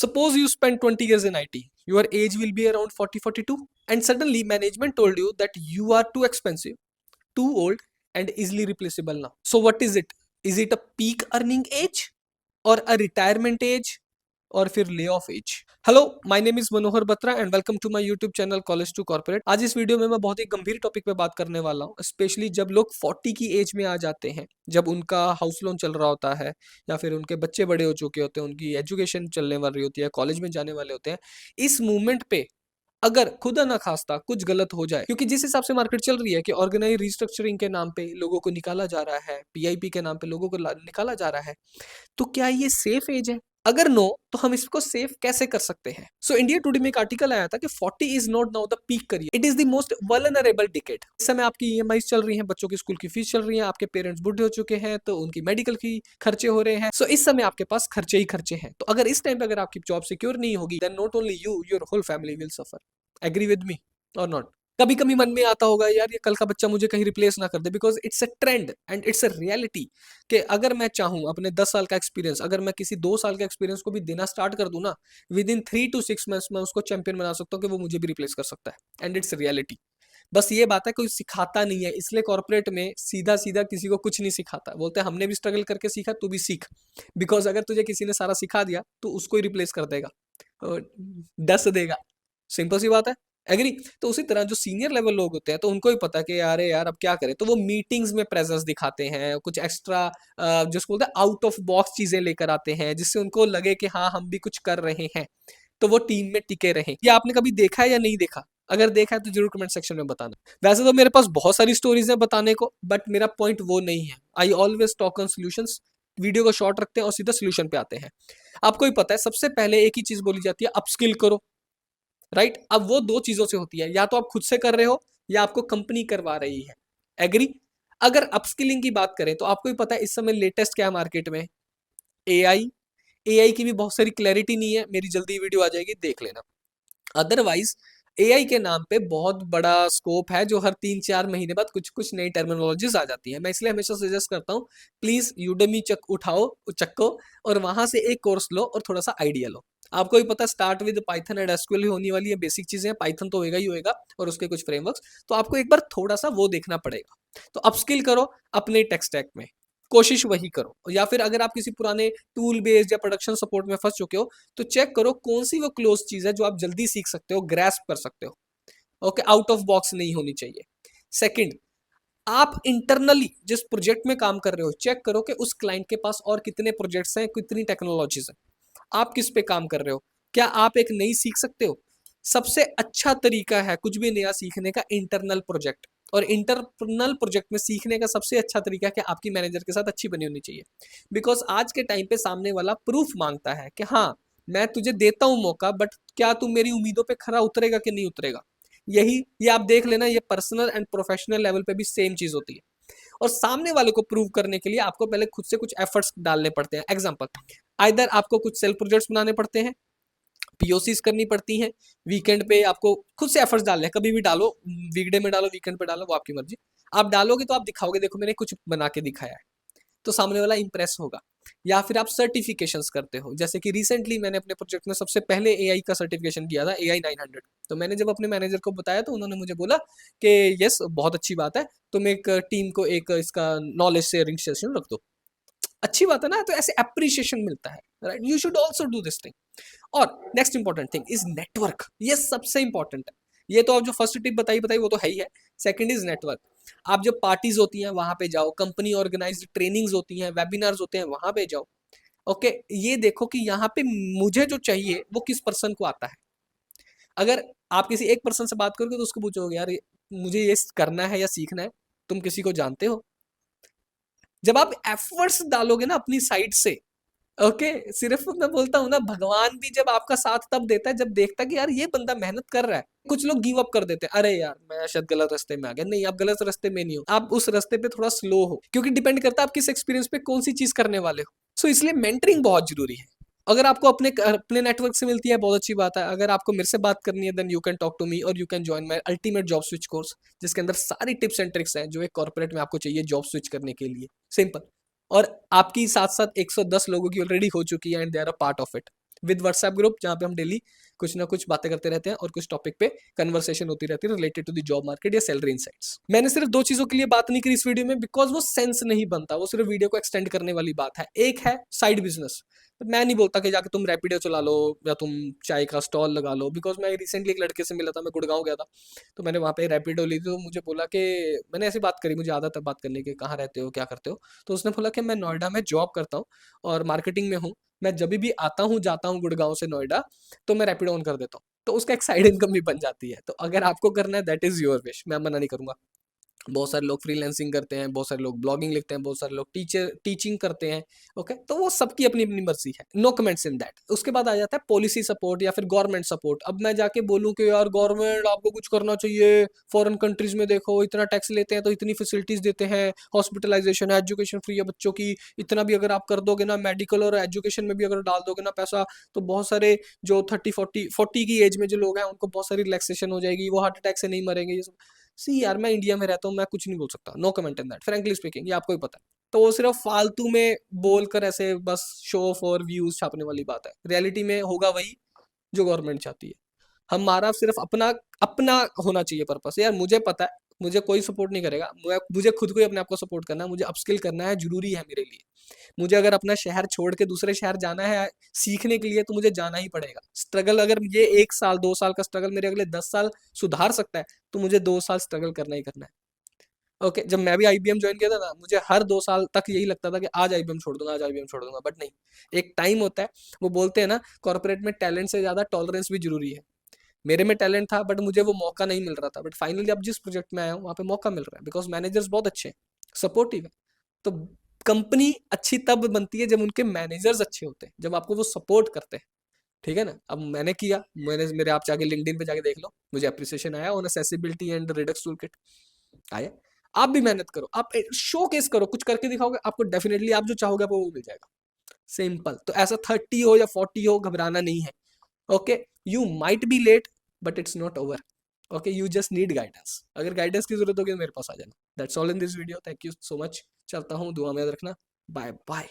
Suppose you spend 20 years in IT. Your age will be around 40, 42, and suddenly management told you that you are too expensive, too old, and easily replaceable now. So what is it? Is it a peak earning age or a retirement age और फिर lay off age? Hello, my name is Manohar Batra and welcome to my YouTube channel college to corporate. आज इस video में मैं बहुत ही गंभीर topic पे बात करने वाला हूँ, स्पेशली जब लोग 40 की एज में आ जाते हैं, जब उनका हाउस लोन चल रहा होता है या फिर उनके बच्चे बड़े हो चुके होते हैं, उनकी एजुकेशन चलने वाली होती है, कॉलेज में जाने वाले होते हैं। इस मूवमेंट पे अगर खुदा ना खास्ता कुछ गलत हो जाए, क्योंकि जिस हिसाब से मार्केट चल रही है कि ऑर्गेनाइज रिस्ट्रक्चरिंग के नाम पे लोगों को निकाला जा रहा है, पीआईपी के नाम पे लोगों को निकाला जा रहा है, तो क्या ये सेफ एज है? अगर नो, तो हम इसको सेफ कैसे कर सकते हैं? सो इंडिया टुडे में एक आर्टिकल आया था कि 40 is not now the peak career, it is the most vulnerable decade. इस समय आपकी ईएमआई चल रही है, बच्चों की स्कूल की फीस चल रही है, आपके पेरेंट्स बूढ़े हो चुके हैं तो उनकी मेडिकल की खर्चे हो रहे हैं। सो इस समय आपके पास खर्चे ही खर्चे हैं। तो अगर इस टाइम पे अगर आपकी जॉब सिक्योर नहीं होगी, then not only you, your whole family will suffer. Agree with me or not? कभी कभी मन में आता होगा, यार ये कल का बच्चा मुझे कहीं रिप्लेस ना कर दे, because it's a trend and it's a reality कि अगर मैं चाहूँ अपने 10 साल का एक्सपीरियंस, अगर मैं किसी 2 साल के एक्सपीरियंस को भी देना स्टार्ट कर दूं ना, विद इन 3 to 6 मंथ्स मैं उसको चैंपियन बना सकता हूँ कि वो मुझे भी रिप्लेस कर सकता है। And it's reality. बस ये बात है, कोई सिखाता नहीं है, इसलिए कॉर्पोरेट में सीधा सीधा किसी को कुछ नहीं सिखाता। बोलते हैं हमने भी स्ट्रगल करके सीखा, तू भी सीख। बिकॉज अगर तुझे किसी ने सारा सिखा दिया तो उसको ही रिप्लेस कर देगा, डस देगा। सिंपल सी बात है। एग्री? तो उसी तरह जो सीनियर लेवल लोग होते हैं तो उनको ही पता है कि यार यार अब क्या करें, तो वो मीटिंग्स में प्रेजेंस दिखाते हैं, कुछ एक्स्ट्रा जिसको बोलते हैं आउट ऑफ बॉक्स चीजें लेकर आते हैं, जिससे उनको लगे कि हाँ हम भी कुछ कर रहे हैं, तो वो टीम में टिके रहें। ये आपने कभी देखा है या नहीं देखा? अगर देखा है तो जरूर कमेंट सेक्शन में बताना। वैसे तो मेरे पास बहुत सारी स्टोरीज हैं बताने को, बट मेरा पॉइंट वो नहीं है। I always talk on solutions. Video को शॉर्ट रखते हैं और सीधा सोल्यूशन पे आते हैं। आपको ही पता है, सबसे पहले एक ही चीज बोली जाती है, अपस्किल करो। राइट? अब वो दो चीजों से होती है, या तो आप खुद से कर रहे हो या आपको कंपनी करवा रही है। एग्री? अगर अपस्किलिंग की बात करें तो आपको ही पता है इस समय लेटेस्ट क्या है मार्केट में? एआई। एआई की भी बहुत सारी क्लैरिटी नहीं है, मेरी जल्दी वीडियो आ जाएगी, देख लेना। अदरवाइज एआई के नाम पे बहुत बड़ा स्कोप है, जो हर 3-4 महीने बाद कुछ कुछ नई टर्मिनोलॉजीज आ जाती है। मैं इसलिए हमेशा सजेस्ट करता हूँ, प्लीज यूडेमी उठाओ, चक्को, और वहां से एक कोर्स लो और थोड़ा सा आइडिया लो। आपको भी पता, start with Python and SQL ही होने वाली है, बेसिक चीजें हैं, पाइथन तो होएगा ही होएगा और उसके कुछ फ्रेमवर्क्स, तो आपको एक बार थोड़ा सा वो देखना पड़ेगा। तो अपस्किल करो अपने टेक स्टैक में, कोशिश वही करो। या फिर अगर आप किसी पुराने टूल बेस्ड या प्रोडक्शन सपोर्ट में फंस चुके हो, तो चेक करो कौन सी वो क्लोज चीज है जो आप जल्दी सीख सकते हो, ग्रैस्प कर सकते हो। ओके, आउट ऑफ बॉक्स नहीं होनी चाहिए। सेकंड, आप इंटरनली जिस प्रोजेक्ट में काम कर रहे हो, चेक करो कि उस क्लाइंट के पास और कितने प्रोजेक्ट्स हैं, कितनी टेक्नोलॉजीज हैं, आप किस पे काम कर रहे हो, क्या आप एक नई सीख सकते हो? सबसे अच्छा तरीका है कुछ भी नया सीखने का, इंटरनल प्रोजेक्ट। और इंटरनल प्रोजेक्ट में सीखने का सबसे अच्छा तरीका है कि आपकी मैनेजर के साथ अच्छी बनी होनी चाहिए। बिकॉज आज के टाइम पे सामने वाला प्रूफ मांगता है कि हाँ, मैं तुझे देता हूं मौका, बट क्या तू मेरी उम्मीदों पे खरा उतरेगा कि नहीं उतरेगा? यही, ये आप देख लेना, ये पर्सनल एंड प्रोफेशनल लेवल पे भी सेम चीज होती है। और सामने वाले को प्रूव करने के लिए आपको पहले खुद से कुछ एफर्ट्स डालने पड़ते हैं। एग्जांपल, आइदर आपको कुछ सेल्फ प्रोजेक्ट्स बनाने पड़ते हैं, पीओसीज करनी पड़ती हैं, वीकेंड पे आपको खुद से एफर्ट्स डालने हैं, कभी भी डालो, वीकडे में डालो, वीकेंड पे डालो, वो आपकी मर्जी। आप डालोगे तो आप दिखाओगे, देखो मैंने कुछ बना के दिखाया है, तो सामने वाला इंप्रेस होगा। या फिर आप सर्टिफिकेशंस करते हो, जैसे कि रिसेंटली मैंने अपने प्रोजेक्ट में सबसे पहले एआई का सर्टिफिकेशन किया था, एआई 900। तो मैंने जब अपने मैनेजर को बताया तो उन्होंने मुझे बोला कि यस, बहुत अच्छी बात है, तुम एक टीम को एक इसका नॉलेज शेयरिंग सेशन रख दो। अच्छी बात है ना? तो ऐसे अप्रिशिएशन मिलता है। Right? You should also do this thing. और next important thing is network. ये सबसे इंपॉर्टेंट है। ये तो आप जो फर्स्ट टिप बताई बताई वो तो है ही है। Second is network. आप जब पार्टीज होती हैं वहां पे जाओ, कंपनी ऑर्गेनाइज्ड ट्रेनिंग्स होती हैं, वेबिनार्स होते हैं, वहां पे जाओ। ओके, ये देखो कि यहाँ पे मुझे जो चाहिए वो किस पर्सन को आता है। अगर आप किसी एक पर्सन से बात करोगे तो उसको पूछोगे, यार मुझे ये करना है या सीखना है, तुम किसी को जानते हो? जब आप एफर्ट्स डालोगे ना अपनी साइड से, ओके, सिर्फ मैं बोलता हूँ ना, भगवान भी जब आपका साथ तब देता है जब देखता है कि यार ये बंदा मेहनत कर रहा है। कुछ लोग गिव अप कर देते हैं, अरे यार मैं शायद गलत रास्ते में आ गया। नहीं, आप गलत रास्ते में नहीं हो, आप उस रास्ते पे थोड़ा स्लो हो, क्योंकि डिपेंड करता है आप किस एक्सपीरियंस पे कौन सी चीज करने वाले हो। सो इसलिए मेंटरिंग बहुत जरूरी है। अगर आपको अपने अपने नेटवर्क से मिलती है, बहुत अच्छी बात है। अगर आपको मेरे से बात करनी है, then you can talk to me और you can join my ultimate job switch course, जिसके अंदर सारी टिप्स एंड ट्रिक्स हैं जो एक कॉर्पोरेट में आपको चाहिए जॉब स्विच करने के लिए। सिंपल। और आपकी साथ साथ 110 लोगों की ऑलरेडी हो चुकी है and they are a part of it. With WhatsApp group जहाँ पे हम डेली कुछ ना कुछ बातें करते रहते हैं और कुछ टॉपिक पे कन्वर्सेशन होती रहती है related to the job market या सैलरी इनसाइट्स। मैंने सिर्फ 2 चीजों के लिए बात नहीं करी इस वीडियो में बिकॉज वो सेंस नहीं बनता, वो सिर्फ वीडियो को एक्सटेंड करने वाली बात है। एक है साइड बिजनेस, मैं नहीं बोलता कि जाके तुम रैपिडो चला लो या तुम चाय का स्टॉल लगा लो, बिकॉज मैं रिसेंटली एक लड़के से मिला था, मैं गुड़गांव गया था, तो मैंने वहाँ पे रैपिडो ली थी, तो मुझे बोला कि मैंने ऐसी बात करी, मुझे आदत है बात करने की, कहाँ रहते हो क्या करते हो, तो उसने बोला कि मैं नोएडा में जॉब करता हूँ और मार्केटिंग में हूँ, मैं जब भी आता हूँ जाता हूँ गुड़गांव से नोएडा तो मैं रैपिडो ऑन कर देता हूँ, तो उसका एक साइड इनकम भी बन जाती है। तो अगर आपको करना है दैट इज योर विश, मैं मना नहीं करूंगा। बहुत सारे लोग फ्रीलांसिंग करते हैं, बहुत सारे लोग ब्लॉगिंग लिखते हैं, बहुत सारे लोग टीचिंग करते हैं। ओके, तो वो सबकी अपनी अपनी मर्जी है, नो कमेंट्स इन दैट। उसके बाद आ जाता है पॉलिसी सपोर्ट या फिर गवर्नमेंट सपोर्ट। अब मैं जाके बोलूं कि यार गवर्नमेंट आपको कुछ करना चाहिए, फॉरेन कंट्रीज में देखो इतना टैक्स लेते हैं तो इतनी फैसिलिटीज देते हैं, हॉस्पिटलाइजेशन है, एजुकेशन फ्री है बच्चों की, इतना भी अगर आप कर दोगे ना मेडिकल और एजुकेशन में भी अगर डाल दोगे ना पैसा, तो बहुत सारे जो 30 40 40 की एज में जो लोग हैं उनको बहुत सारी रिलैक्सेशन हो जाएगी, वो हार्ट अटैक से नहीं मरेंगे। ये सब सी यार, मैं इंडिया में रहता हूँ, मैं कुछ नहीं बोल सकता, no comment in that frankly speaking, ये आपको ही पता है। तो वो सिर्फ फालतू में बोलकर ऐसे बस शो ऑफ और व्यूज छापने वाली बात है, रियलिटी में होगा वही जो गवर्नमेंट चाहती है। हमारा सिर्फ अपना अपना होना चाहिए पर्पस। यार मुझे पता है मुझे कोई सपोर्ट नहीं करेगा, मुझे खुद को ही अपने आप को सपोर्ट करना है, मुझे अपस्किल करना है, जरूरी है मेरे लिए। मुझे अगर अपना शहर छोड़ के दूसरे शहर जाना है सीखने के लिए तो मुझे जाना ही पड़ेगा। स्ट्रगल अगर ये 1 साल 2 साल का स्ट्रगल मेरे अगले 10 साल सुधार सकता है तो मुझे 2 साल स्ट्रगल करना ही करना है। ओके, जब मैं भी आईबीएम ज्वाइन किया था ना, मुझे हर 2 साल तक यही लगता था कि आज आईबीएम छोड़ दूंगा, आज आईबीएम छोड़ दूंगा, बट नहीं, एक टाइम होता है। वो बोलते हैं ना कॉर्पोरेट में टैलेंट से ज्यादा टॉलरेंस भी जरूरी है। मेरे में टैलेंट था बट मुझे वो मौका नहीं मिल रहा था, बट फाइनली अब जिस प्रोजेक्ट में आया हूँ वहाँ पे मौका मिल रहा है बिकॉज मैनेजर्स बहुत अच्छे हैं, सपोर्टिव है। तो कंपनी अच्छी तब बनती है जब उनके मैनेजर्स अच्छे होते हैं, जब आपको वो सपोर्ट करते हैं। ठीक है ना, अब मैंने किया, मैंने मेरे आप जाके लिंक्डइन पे जाके देख लो, मुझे अप्रिसिएशन आया on accessibility and Redux tool kit आया। आप भी मेहनत करो, आप शो केस करो, कुछ करके दिखाओगे, आपको डेफिनेटली आप जो चाहोगे आपको वो मिल जाएगा। सिंपल। तो ऐसा 30 हो या 40 हो घबराना नहीं है। Okay, you might be late but it's not over. Okay, you just need guidance, अगर गाइडेंस की जरूरत होगी तो मेरे पास आ जाना। That's all in this video, thank you so much, चलता हूँ, दुआ में याद रखना, बाय बाय।